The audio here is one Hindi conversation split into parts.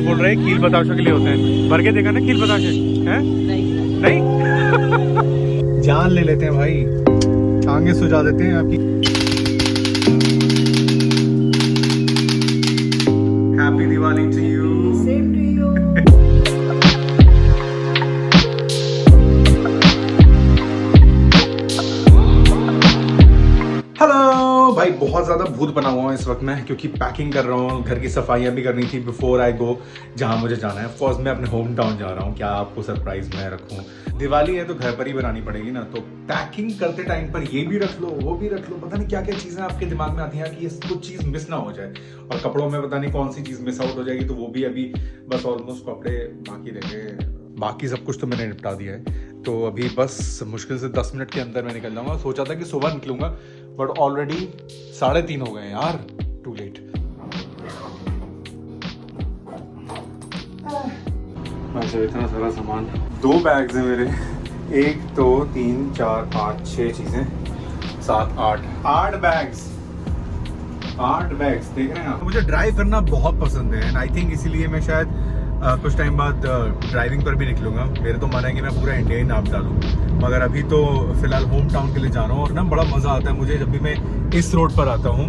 बोल रहे हैं कील बताशों के लिए होते हैं, भर के देखा ना कील बताशे हैं? नहीं जान ले लेते हैं भाई, टांगे सुझा देते हैं आपकी। Happy Diwali to you. Same to you. Hello भाई, बहुत ज़्यादा भूत बना हुआ हूँ इस वक्त मैं, क्योंकि पैकिंग कर रहा हूँ, घर की सफाइयाँ भी करनी थी बिफोर आई गो जहाँ मुझे जाना है। ऑफ कोर्स मैं अपने होम टाउन जा रहा हूँ, क्या आपको सरप्राइज मैं रखूँ। दिवाली है तो घर पर ही बनानी पड़ेगी ना, तो पैकिंग करते टाइम पर ये भी रख लो वो भी रख लो, पता नहीं क्या क्या चीज़ें आपके दिमाग में आती हैं कि ये कुछ चीज़ मिस ना हो जाए। और कपड़ों में पता नहीं कौन सी चीज़ मिस आउट हो जाएगी, तो वो भी अभी बस ऑलमोस्ट कपड़े बाकी रह गए। बाकी सब कुछ तो मैंने निपटा दिया है, तो अभी बस मुश्किल से 10 मिनट के अंदर मैं निकल जाऊँगा। सोचा था कि सुबह निकलूँगा, बट ऑलरेडी 3:30 हो गए हैं यार, टू लेट। अच्छा, इतना सारा सामान, 2 बैग्स हैं मेरे, 1 2 3 4 5 6 चीज़ें, 7 8 बैग्स, 8 बैग्स। देख रहे हैं आप, मुझे ड्राइव करना बहुत पसंद है एंड आई थिंक इसीलिए मैं शायद कुछ टाइम बाद ड्राइविंग पर भी निकलूंगा। मेरे तो मन है कि मैं पूरा इंडिया ही नाप डालूं, मगर अभी तो फिलहाल होम टाउन के लिए जा रहा हूँ। और ना बड़ा मज़ा आता है मुझे जब भी मैं इस रोड पर आता हूँ।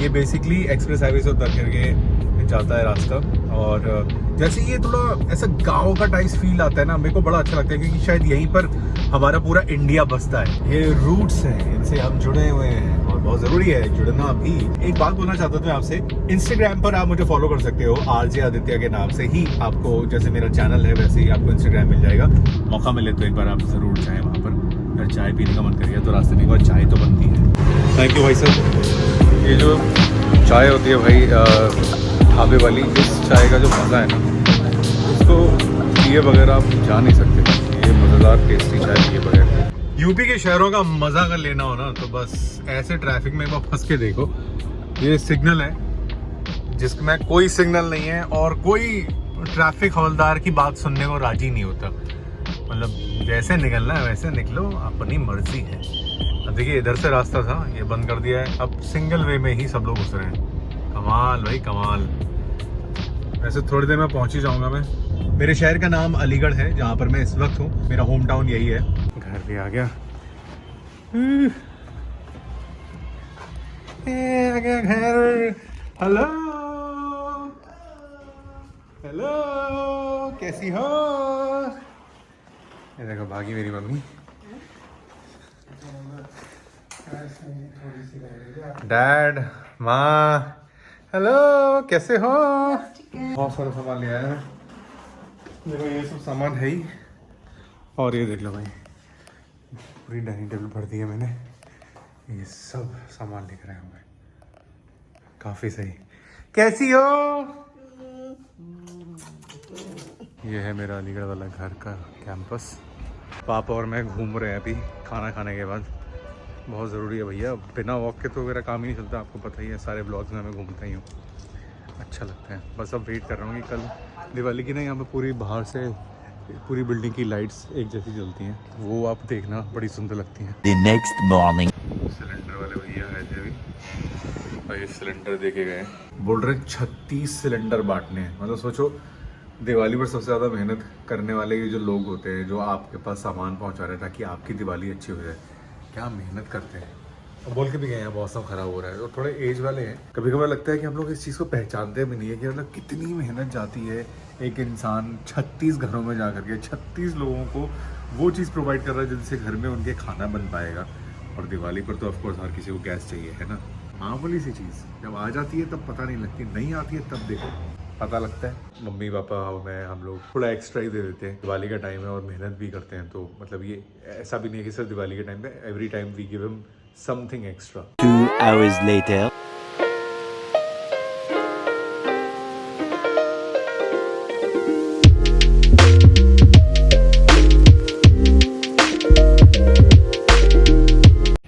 ये बेसिकली एक्सप्रेस हाईवे से उतर करके जाता है रास्ता, और जैसे ये थोड़ा ऐसा गांव का टाइप फील आता है ना, मेरे को बड़ा अच्छा लगता है, क्योंकि शायद यहीं पर हमारा पूरा इंडिया बसता है। ये रूट्स हैं, इनसे हम जुड़े हुए हैं और बहुत ज़रूरी है जुड़ना भी। एक बात बोलना चाहता था मैं आपसे, इंस्टाग्राम पर आप मुझे फॉलो कर सकते हो, RJ आदित्य के नाम से ही। आपको जैसे मेरा चैनल है वैसे ही आपको इंस्टाग्राम मिल जाएगा। मौका मिले तो एक बार आप ज़रूर जाएँ वहाँ पर। अगर चाय पीने का मन करिए तो रास्ते में एक बार चाय तो बनती है। थैंक यू भाई साहब। ये जो चाय होती है भाई ढाबे वाली, इस चाय का जो मज़ा है ना, उसको पिए बगैर आप जा नहीं सकते। ये मज़ेदार टेस्टी चाय पिए बगैर। यूपी के शहरों का मज़ा अगर लेना हो ना, तो बस ऐसे ट्रैफिक में फंस के देखो। ये सिग्नल है जिसमें कोई सिग्नल नहीं है और कोई ट्रैफिक हवलदार की बात सुनने को राजी नहीं होता। मतलब जैसे निकलना है वैसे निकलो, अपनी मर्जी है। अब देखिए, इधर से रास्ता था, ये बंद कर दिया है, अब सिंगल वे में ही सब लोग घुस रहे हैं। कमाल भाई कमाल। वैसे थोड़ी देर में पहुंच ही जाऊंगा मैं। मेरे शहर का नाम अलीगढ़ है, जहाँ पर मैं इस वक्त हूँ। मेरा होम टाउन यही है। घर भी आ गया, आ गया घर। हेलो हेलो, कैसी हो? ये देखो भागी मेरी मम्मी। डैड, माँ, हेलो, कैसे हो? बहुत सारा सामान लिया है। देखो ये सब सामान है ही, और ये देख लो भाई, पूरी डाइनिंग टेबल भर दी है मैंने। ये सब सामान लेकर आया हूँ मैं। काफ़ी सही। कैसी हो? ये है मेरा अलीगढ़ वाला घर का कैंपस। पापा और मैं घूम रहे हैं अभी खाना खाने के बाद। बहुत ज़रूरी है भैया, बिना वॉक के तो मेरा काम ही नहीं चलता, आपको पता ही है। सारे ब्लॉग्स में मैं घूमता ही हूँ, अच्छा लगता है। बस अब वेट कर रहा हूँ कि कल दिवाली की ना, यहाँ पे पूरी बाहर से पूरी बिल्डिंग की लाइट्स एक जैसी जलती हैं, वो आप देखना, बड़ी सुंदर लगती हैं। The next morning. सिलेंडर वाले भैया आए थे अभी और ये सिलेंडर देके गए। बोल रहे 36 सिलेंडर बांटने हैं। मतलब सोचो, दिवाली पर सबसे ज़्यादा मेहनत करने वाले ये जो लोग होते हैं, जो आपके पास सामान पहुँचा रहे हैं ताकि आपकी दिवाली अच्छी हो जाए, क्या मेहनत करते हैं। और बोल के भी गए हैं मौसम ख़राब हो रहा है, और थोड़े एज वाले हैं। कभी कभार लगता है कि हम लोग इस चीज़ को पहचानते भी नहीं है कि मतलब कितनी मेहनत जाती है। एक इंसान 36 घरों में जा करके 36 लोगों को वो चीज़ प्रोवाइड कर रहा है जिनसे घर में उनके खाना बन पाएगा। और दिवाली पर तो ऑफकोर्स हर किसी को गैस चाहिए, है ना। मामूली सी चीज़ जब आ जाती है तब पता नहीं लगती, नहीं आती है तब देखो पता लगता है। मम्मी पापा और मैं, हम लोग थोड़ा एक्स्ट्रा ही दे देते हैं। दिवाली का टाइम है और मेहनत भी करते हैं, तो मतलब ये ऐसा भी नहीं है कि सिर्फ दिवाली के टाइम पे, every time we give him something extra. 2 hours later.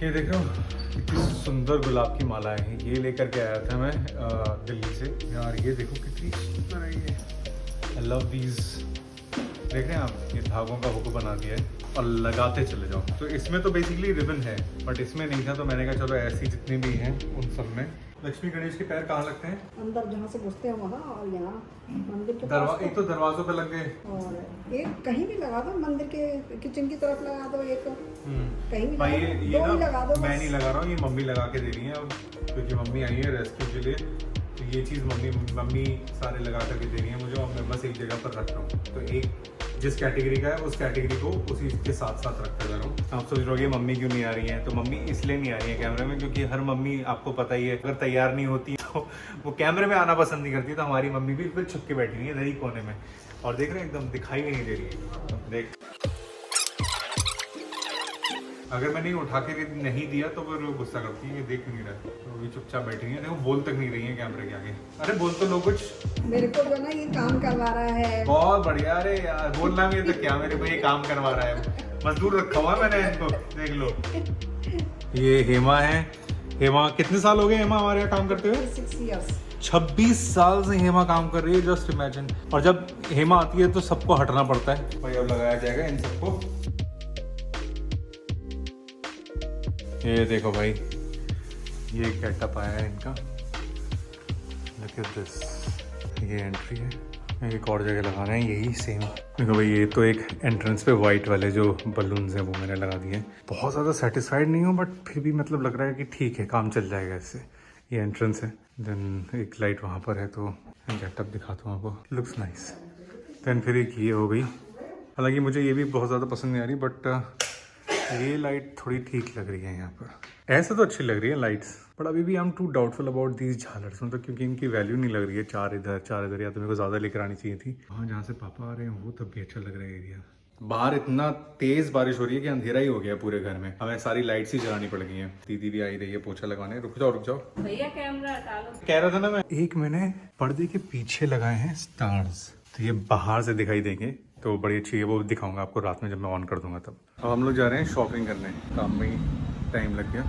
ये देखो कितनी सुंदर गुलाब की मालाएं हैं, ये लेकर के आया था मैं दिल्ली से। यार ये देखो कितनी सुंदर है ये, आई लव दीज। देख रहे हैं आप, ये धागों का हुक बना दिया है और लगाते चले जाओ। तो इसमें तो बेसिकली रिबन है, बट इसमें नहीं था, तो मैंने कहा चलो ऐसी जितनी भी हैं उन सब में लक्ष्मी गणेश के पैर कहाँ लगते हैं? अंदर जहाँ से घुसते हैं वहाँ, और यहाँ मंदिर के एक तो दरवाजों पे लग गए, और एक कहीं भी लगा दो, मंदिर के किचन की तरफ लगा दो, एक कहीं भी भाई लगा दो, ये दो ही ना लगा दो मैं बस। नहीं लगा रहा हूँ, ये मम्मी लगा के दे रही है अब, क्योंकि मम्मी आई है रेस्क्यू के लिए, तो ये चीज़ मम्मी सारे लगा करके दे रही है मुझे, और मैं बस एक जगह पर रख रहा हूँ। तो एक जिस कैटेगरी का है उस कैटेगरी को उसी के साथ साथ रखता जा रहा हूँ। आप सोच रहे हो मम्मी क्यों नहीं आ रही है, तो मम्मी इसलिए नहीं आ रही है कैमरे में, क्योंकि हर मम्मी आपको पता ही है अगर तैयार नहीं होती तो वो कैमरे में आना पसंद नहीं करती। तो हमारी मम्मी भी बिल्कुल छुप के बैठी हुई है इधर ही कोने में, और देख रहे हैं एकदम दिखाई भी नहीं दे रही है। देख, अगर मैंने उठा के नहीं दिया तो फिर वो गुस्सा करती है, ये देख नहीं रहा, तो अभी चुपचाप बैठी है, देखो बोल तक नहीं रही है कैमरे के आगे। अरे बोल तो लो कुछ, मेरे को जो ना ये काम करवा रहा है। बहुत बढ़िया। अरे यार बोलना भी है तो क्या, मेरे को ये काम करवा रहा है, मजदूर रखा हुआ मैंने इनको, देख लो। ये हेमा है। हेमा कितने साल हो गए हेमा हमारे यहाँ काम करते हुए? 6 years। 26 साल से हेमा काम कर रही है, जस्ट इमेजिन। और जब हेमा आती है तो सबको हटना पड़ता है। भाई अब लगाया जाएगा इन सबको। ये देखो भाई, ये गेटअप आया है इनका, लुक एट दिस। ये एंट्री है, एक और जगह लगा रहे हैं यही सेम। देखो भाई, ये तो एक एंट्रेंस पे वाइट वाले जो बलून्स हैं वो मैंने लगा दिए हैं। बहुत ज़्यादा सेटिस्फाइड नहीं हूँ, बट फिर भी मतलब लग रहा है कि ठीक है, काम चल जाएगा इससे। ये एंट्रेंस है, देन एक लाइट वहाँ पर है, तो गेटअप दिखाता हूँ आपको, लुक्स नाइस। देन फिर एक ये हो गई, हालांकि मुझे ये भी बहुत ज़्यादा पसंद नहीं आ रही, बट ये लाइट थोड़ी ठीक लग रही है यहाँ पर। ऐसे तो अच्छी लग रही है लाइट्स, बट अभी भी I am too doubtful about these झालर्स, मतलब क्योंकि इनकी वैल्यू नहीं लग रही है। 4 इधर 4 इधर, या तो मेरे को ज़्यादा लेकर आनी चाहिए थी। हाँ, जहाँ से पापा आ रहे हैं वो तब भी अच्छा लग रहा है एरिया। बाहर इतना तेज बारिश हो रही है कि अंधेरा ही हो गया पूरे घर में, हमें सारी लाइट्स ही जलानी पड़ गई हैं। दीदी भी आई रही है पोछा लगाने। रुक जाओ भैया, कैमरा हटा लो। कह रहा था ना मैं, एक मैंने पर्दे के पीछे लगाए हैं स्टार्स, तो ये बाहर से दिखाई देंगे, तो बड़ी अच्छी है, वो दिखाऊंगा आपको रात में जब मैं ऑन कर दूंगा तब। अब हम लोग जा रहे हैं शॉपिंग करने, काम में ही टाइम लग गया।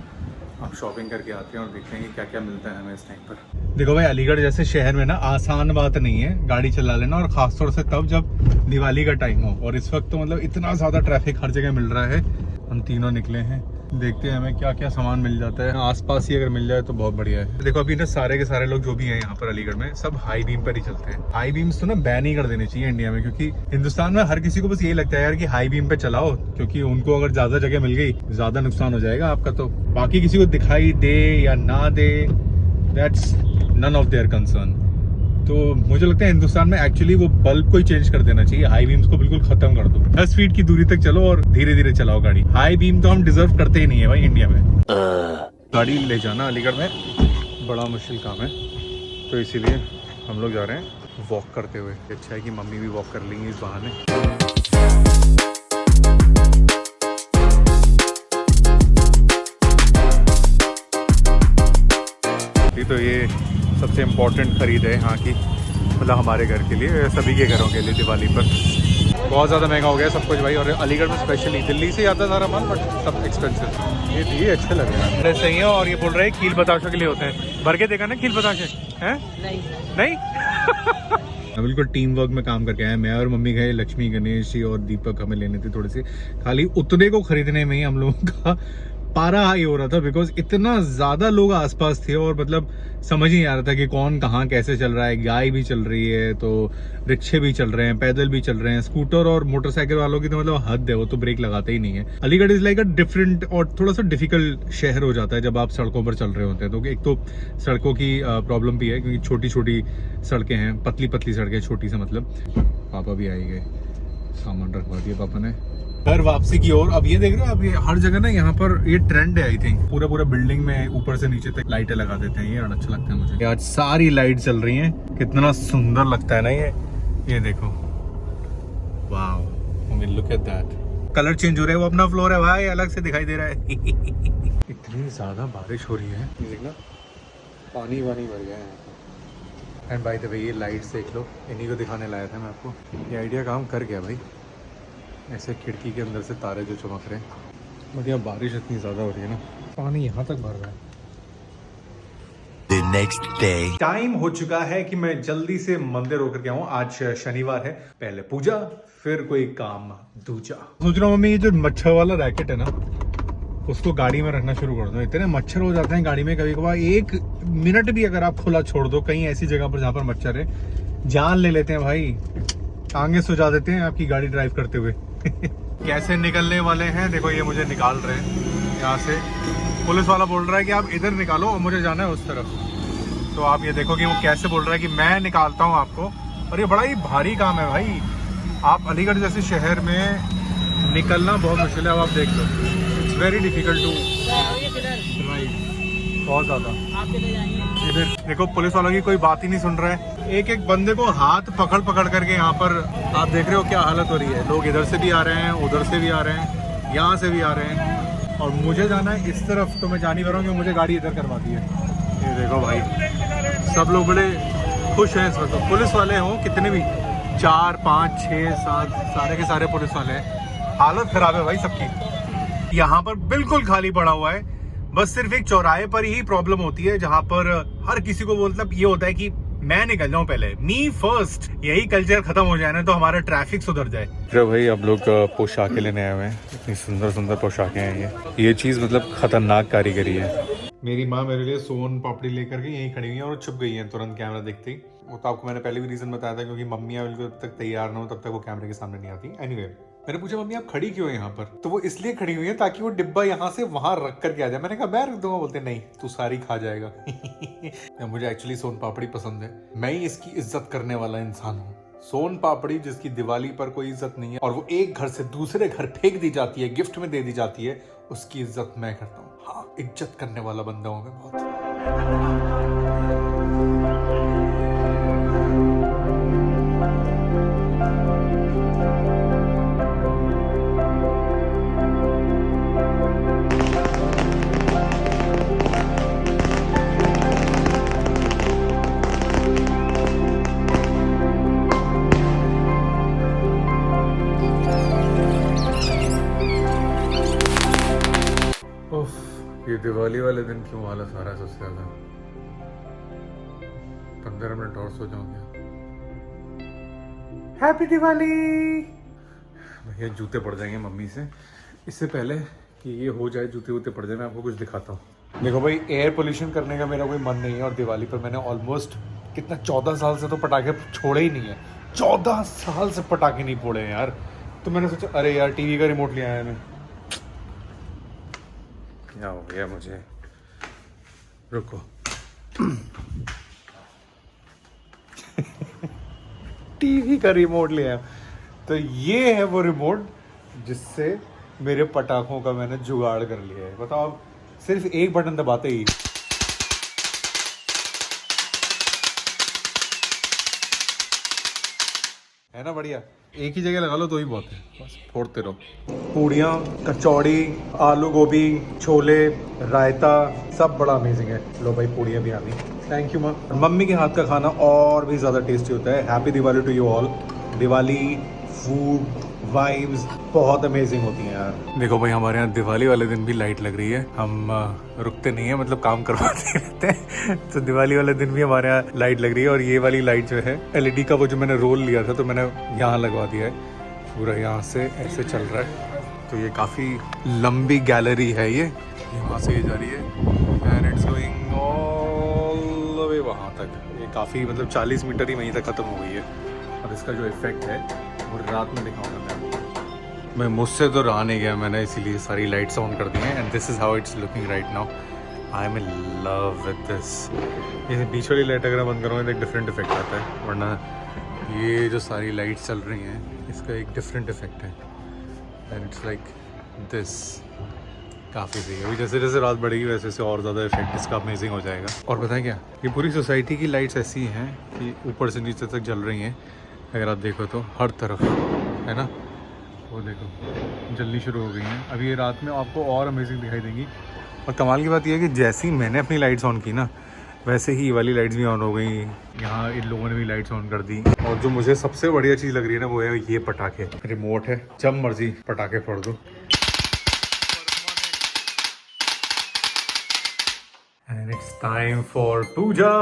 अब शॉपिंग करके आते हैं और देखते हैं कि क्या क्या मिलता है हमें इस टाइम पर। देखो भाई, अलीगढ़ जैसे शहर में ना आसान बात नहीं है गाड़ी चला लेना, और खासतौर से तब जब दिवाली का टाइम हो। और इस वक्त तो मतलब इतना ज़्यादा ट्रैफिक हर जगह मिल रहा है। हम तीनों निकले हैं, देखते हैं हमें क्या क्या सामान मिल जाता है। आसपास ही अगर मिल जाए तो बहुत बढ़िया है। देखो अभी ना सारे के सारे लोग जो भी हैं यहाँ पर अलीगढ़ में, सब हाई बीम पर ही चलते हैं। हाई बीम्स तो ना बैन ही कर देने चाहिए इंडिया में, क्योंकि हिंदुस्तान में हर किसी को बस यही लगता है यार कि हाई बीम पे चलाओ, क्योंकि उनको अगर ज्यादा जगह मिल गई ज्यादा नुकसान हो जाएगा आपका। तो बाकी किसी को दिखाई दे या ना दे, that's none of their concern. तो मुझे लगता है हिंदुस्तान में एक्चुअली वो बल्ब को ही चेंज कर देना चाहिए, हाई बीम्स को बिल्कुल खत्म कर दो। 10 फीट की दूरी तक चलो और धीरे धीरे चलाओ गाड़ी। हाई बीम तो हम डिजर्व करते ही नहीं है भाई इंडिया में। गाड़ी ले जाना अलीगढ़ में बड़ा मुश्किल काम है, तो इसीलिए हम लोग जा रहे हैं वॉक करते हुए। अच्छा है कि मम्मी भी वॉक कर लेंगी इस बहाने। तो ये सबसे इम्पोर्टेंट खरीद है यहाँ की, मतलब हमारे घर के लिए, सभी के घरों के लिए दिवाली पर। बहुत ज़्यादा महंगा हो गया सब कुछ भाई, और अलीगढ़ में स्पेशली। दिल्ली से आता सारा माल, बट सब एक्सपेंसिव। ये अच्छे लग रहे हैं, सही है। और ये बोल रहे हैं कील बताशों के लिए होते हैं, भर के देखा ना कील बताशे हैं? नहीं बिल्कुल टीम वर्क में काम करके आए। मैं और मम्मी गए लक्ष्मी गणेश जी और दीपक हमें लेने थे थोड़े से, खाली उतने को खरीदने में ही हम लोगों का पारा हाई हो रहा था, बिकॉज इतना ज्यादा लोग आसपास थे और मतलब समझ ही नहीं आ रहा था कि कौन कहाँ कैसे चल रहा है। गाय भी चल रही है, तो रिक्शे भी चल रहे हैं, पैदल भी चल रहे हैं, स्कूटर और मोटरसाइकिल वालों की तो मतलब हद है, वो तो ब्रेक लगाते ही नहीं है। Aligarh is like a different और थोड़ा सा डिफिकल्ट शहर हो जाता है जब आप सड़कों पर चल रहे होते हैं। तो एक तो सड़कों की प्रॉब्लम भी है, क्योंकि छोटी छोटी सड़कें हैं, पतली पतली सड़कें, छोटी से मतलब। पापा भी आए गए, सामान रखवा दिया पापा ने घर वापसी की ओर। अब ये देख रहे हो, अब ये हर जगह ना यहाँ पर ये ट्रेंड है आई थिंक, पूरा बिल्डिंग में ऊपर से नीचे तक लाइटें लगा देते हैं। ये अच्छा लगता है मुझे। आज सारी लाइट चल रही हैं, कितना सुंदर लगता है ना ये देखो, wow, I mean look at that. Colour change हो रहा है, वो अपना फ्लोर है भाई, अलग से दिखाई दे रहा है। इतनी ज्यादा बारिश हो रही है, ये देखना पानी भर गया है। एंड बाय द वे, ये लाइट्स देख लो, इन्हीं को दिखाने लाया था मैं आपको। ये आइडिया काम कर गया भाई, ऐसे खिड़की के अंदर से तारे जो चमक रहे हैं। बट यहाँ बारिश इतनी ज़्यादा हो रही है ना, पानी यहाँ तक भर रहा है। The next day. टाइम हो चुका है कि मैं जल्दी से मंदिर होकर के आऊँ। आज शनिवार है, पहले पूजा फिर कोई काम दूजा। सोच रहा हूँ मम्मी, ये जो मच्छर वाला रैकेट है ना, उसको गाड़ी में रखना शुरू कर दो। इतने मच्छर हो जाते हैं गाड़ी में कभी कभार, 1 मिनट भी अगर आप खुला छोड़ दो कहीं ऐसी जगह पर जहाँ पर मच्छर है, जान ले लेते हैं भाई, आगे सुझा देते हैं आपकी गाड़ी ड्राइव करते हुए। कैसे निकलने वाले हैं देखो, ये मुझे निकाल रहे हैं यहाँ से। पुलिस वाला बोल रहा है कि आप इधर निकालो और मुझे जाना है उस तरफ। तो आप ये देखो कि वो कैसे बोल रहा है कि मैं निकालता हूँ आपको, और ये बड़ा ही भारी काम है भाई। आप अलीगढ़ जैसे शहर में निकलना बहुत मुश्किल है। अब आप देख लो, it's very difficult to drive, बहुत ज़्यादा। इधर देखो पुलिस वालों की कोई बात ही नहीं सुन रहा है, एक एक बंदे को हाथ पकड़ पकड़ करके यहाँ पर आप देख रहे हो क्या हालत हो रही है। लोग इधर से भी आ रहे हैं, उधर से भी आ रहे हैं, यहाँ से भी आ रहे हैं, और मुझे जाना है इस तरफ, तो मैं जा नहीं पा रहा हूँ, मुझे गाड़ी इधर करवा दी है। ये देखो भाई, सब लोग बड़े खुश हैं इस वक्त। पुलिस वाले हों कितने भी, 4 5 6 7 सारे के सारे पुलिस वाले हैं। हालत खराब है भाई सबकी। यहाँ पर बिल्कुल खाली पड़ा हुआ है, बस सिर्फ एक चौराहे पर ही प्रॉब्लम होती है जहाँ पर हर किसी को मतलब ये होता है कि मैं निकल जाऊं पहले, मी फर्स्ट। यही कल्चर खत्म हो जाए ना तो हमारा ट्रैफिक सुधर जाए। भाई अब लोग पोशाकें लेने आए हुए हैं, इतनी सुंदर सुंदर पोशाकें हैं। ये चीज मतलब खतरनाक कारीगरी है। मेरी माँ मेरे लिए सोन पापड़ी लेकर के यहीं खड़ी हुई है और छुप गई है तुरंत कैमरा देखते ही। वो तो आपको मैंने पहले भी रीजन बताया था, क्योंकि मम्मियाँ बिल्कुल जब तक तैयार ना हो तब तक वो कैमरे के सामने नहीं आती। एनीवे, मैंने पूछा मम्मी आप खड़ी क्यों है यहाँ पर, तो वो इसलिए खड़ी हुई है ताकि वो डिब्बा यहाँ से वहां रख करके आ जाए। मैंने कहा मैं रख दूंगा, बोलते नहीं तू सारी खा जाएगा। मुझे एक्चुअली सोन पापड़ी पसंद है, मैं ही इसकी इज्जत करने वाला इंसान हूँ। सोन पापड़ी जिसकी दिवाली पर कोई इज्जत नहीं है और वो एक घर से दूसरे घर फेंक दी जाती है, गिफ्ट में दे दी जाती है, उसकी इज्जत मैं करता हूँ। हाँ, इज्जत करने वाला बंदा हूँ मैं बहुत। ये दिवाली वाले दिन क्यों आलस आ रहा है सबसे ज्यादा। 15 मिनट और सो जाऊंगे। हैप्पी दिवाली। भैया जूते पड़ जाएंगे मम्मी से, इससे पहले कि ये हो जाए जूते वूते पड़ जाए मैं आपको कुछ दिखाता हूँ। देखो भाई, एयर पोल्यूशन करने का मेरा कोई मन नहीं है, और दिवाली पर मैंने ऑलमोस्ट कितना 14 साल से तो पटाखे छोड़े ही नहीं है। 14 साल से पटाखे नहीं फोड़े हैं यार। तो मैंने सोचा अरे यार टीवी का रिमोट ले आया मैं। क्या हो गया मुझे, रुको। टीवी का रिमोट ले आया। तो ये है वो रिमोट जिससे मेरे पटाखों का मैंने जुगाड़ कर लिया है। बताओ, सिर्फ एक बटन दबाते ही है ना बढ़िया। एक ही जगह लगा लो तो ही बहुत है, बस फोड़ते रहो। पूड़ियाँ, कचौड़ी, आलू गोभी, छोले, रायता, सब बड़ा अमेजिंग है। लो भाई पूड़ियाँ भी आ गई, थैंक यू माँ। मम्मी के हाथ का खाना और भी ज़्यादा टेस्टी होता है। Happy Diwali to you all. Diwali food vibes बहुत अमेजिंग होती हैं यार। देखो भाई, हमारे यहाँ दिवाली वाले दिन भी लाइट लग रही है। हम रुकते नहीं है, मतलब काम करवाते रहते हैं। तो दिवाली वाले दिन भी हमारे यहाँ लाइट लग रही है। और ये वाली लाइट जो है LED का, वो जो मैंने रोल लिया था तो मैंने यहाँ लगवा दिया है। पूरा यहाँ से ऐसे चल रहा है। तो ये काफ़ी लंबी गैलरी है, ये यहाँ से जा रही है and it's going all the way वहाँ तक। ये काफ़ी मतलब 40 मीटर ही वहीं तक ख़त्म हो गई है। अब इसका जो इफेक्ट है वो रात में दिखाऊंगा मैं मुझसे तो रहा नहीं गया, मैंने इसीलिए सारी लाइट्स ऑन कर दी हैं। And this is how it's looking right now. I am in love with this. ये बीच वाली लाइट अगर बंद करूँगा तो एक डिफरेंट इफेक्ट आता है, वरना ये जो सारी लाइट्स चल रही हैं इसका एक डिफरेंट इफेक्ट है। एंड इट्स लाइक दिस, काफ़ी सही है। अभी जैसे जैसे रात बढ़ेगी वैसे वैसे और ज़्यादा इफेक्ट इसका अमेजिंग हो जाएगा। और बताएं क्या, ये पूरी सोसाइटी की लाइट्स ऐसी हैं कि ऊपर से नीचे तक जल रही हैं। अगर आप देखो तो हर तरफ है ना, वो देखो जल्दी शुरू हो गई हैं। अभी ये रात में आपको और अमेजिंग दिखाई देंगी। और कमाल की बात यह है कि जैसे ही मैंने अपनी लाइट्स ऑन की ना, वैसे ही ये वाली लाइट्स भी ऑन हो गई। यहाँ इन लोगों ने भी लाइट्स ऑन कर दी। और जो मुझे सबसे बढ़िया चीज़ लग रही है ना, वो है ये पटाखे। रिमोट है, जब मर्जी पटाखे फोड़ दो। And it's time for puja.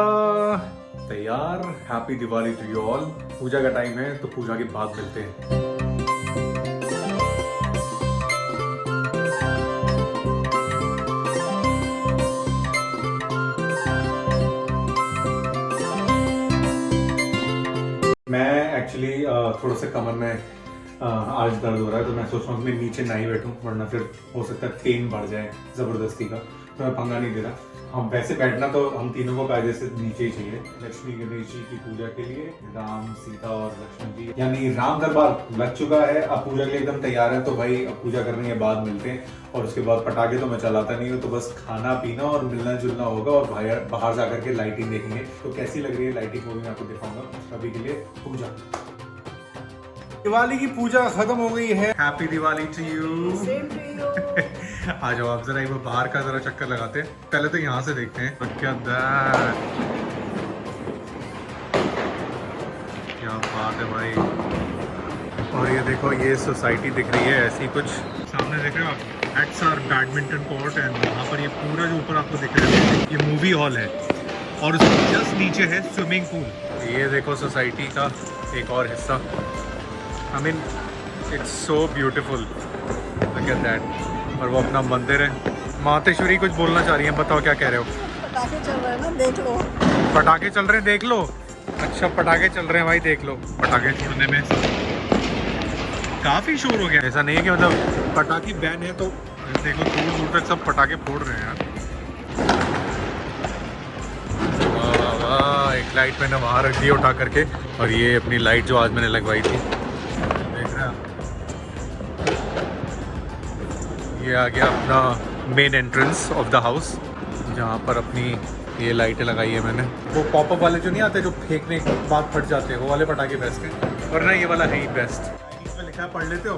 तैयार। Happy Diwali to you all. Puja का टाइम है तो पूजा के बाद मिलते हैं। एक्चुअली थोड़ा सा कमर में आज दर्द हो रहा है, तो मैं सोच रहा हूँ कि मैं नीचे ना ही बैठूँ, वरना फिर हो सकता है पेन बढ़ जाए ज़बरदस्ती का, तो मैं पंगा नहीं दे रहा। हम वैसे बैठना तो हम तीनों को कायदे से नीचे ही चाहिए। लक्ष्मी गणेश जी की पूजा के लिए राम, सीता और लक्ष्मण जी, यानी राम दरबार लग चुका है, अब पूजा के लिए एकदम तैयार है। तो भाई अब पूजा करने के बाद मिलते हैं, और उसके बाद पटाखे तो मैं चलाता नहीं हूँ, तो बस खाना पीना और मिलना जुलना होगा, और बाहर जाकर के लाइटिंग देखेंगे। तो कैसी लग रही है लाइटिंग वो भी मैं आपको दिखाऊंगा। अभी के लिए पूजा, दिवाली की पूजा खत्म हो गई है। Happy Diwali to you. Same to you. आ जाओ आप जरा एक बार बाहर का जरा चक्कर लगाते हैं। पहले तो यहाँ से देखते हैं क्या बात है भाई। और ये देखो, ये सोसाइटी दिख रही है ऐसी कुछ, सामने देख रहे हो आप, एट्स आर बैडमिंटन कोर्ट, एंड वहाँ पर ये पूरा जो ऊपर आपको दिख रहा है ये मूवी हॉल है, और उसके जस्ट नीचे है स्विमिंग पूल। ये देखो सोसाइटी का एक और हिस्सा। I mean, it's so beautiful. Look at that. और वो अपना मंदिर है। मातेश्वरी कुछ बोलना चाह रही हैं, बताओ क्या कह रहे हो? पटाखे चल रहे हैं ना, देख लो। पटाखे चल रहे हैं, देख लो। अच्छा, पटाखे चल रहे हैं भाई, देख लो। पटाखे छोड़ने में काफ़ी शोर हो गया। ऐसा नहीं है कि मतलब पटाखे बैन है, तो देखो दूर दूर तक सब पटाखे फोड़ रहे हैं यार। वाह वाह, एक लाइट मैंने वहाँ रख दी उठा करके, और ये अपनी लाइट जो आज मैंने लगवाई थी, ये आ गया अपना main entrance of the house, जहाँ पर अपनी ये लाइटें लगाई है मैंने। वो पॉपअप वाले जो नहीं आते, जो फेंकने के बाद फट जाते हैं, वो वाले पटाखे बेस्ट हैं, वरना ये वाला है ही बेस्ट। इसमें लिखा है, पढ़ लेते हो?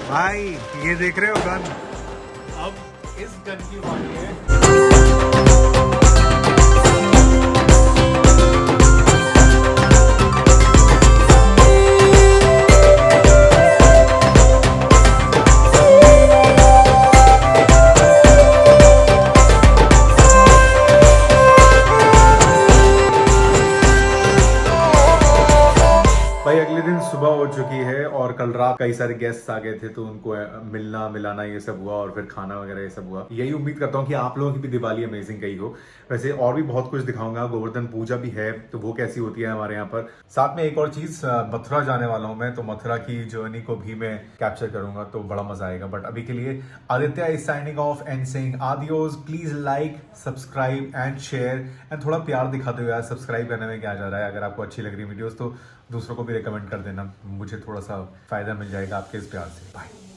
भाई ये देख रहे हो गन, अब इस गन की बात है। भाई अगले दिन सुबह हो चुकी है, और कल रात कई सारे गेस्ट आ गए थे, तो उनको मिलना मिलाना ये सब हुआ, और फिर खाना वगैरह ये सब हुआ। यही उम्मीद करता हूँ कि आप लोगों की भी दिवाली अमेजिंग गई हो। वैसे और भी बहुत कुछ दिखाऊंगा, गोवर्धन पूजा भी है, तो वो कैसी होती है हमारे यहाँ पर। साथ में एक और चीज, मथुरा जाने वाला हूँ मैं, तो मथुरा की जर्नी को भी मैं कैप्चर करूंगा, तो बड़ा मजा आएगा। बट अभी के लिए Aditya is signing off and saying adios. Please like, subscribe and share, and थोड़ा प्यार दिखाते हुए यार। सब्सक्राइब करने में क्या जा रहा है, अगर आपको अच्छी लग रही वीडियोस तो दूसरों को भी रिकमेंड कर देना, मुझे थोड़ा सा फायदा मिल जाएगा आपके इस प्यार से। बाय।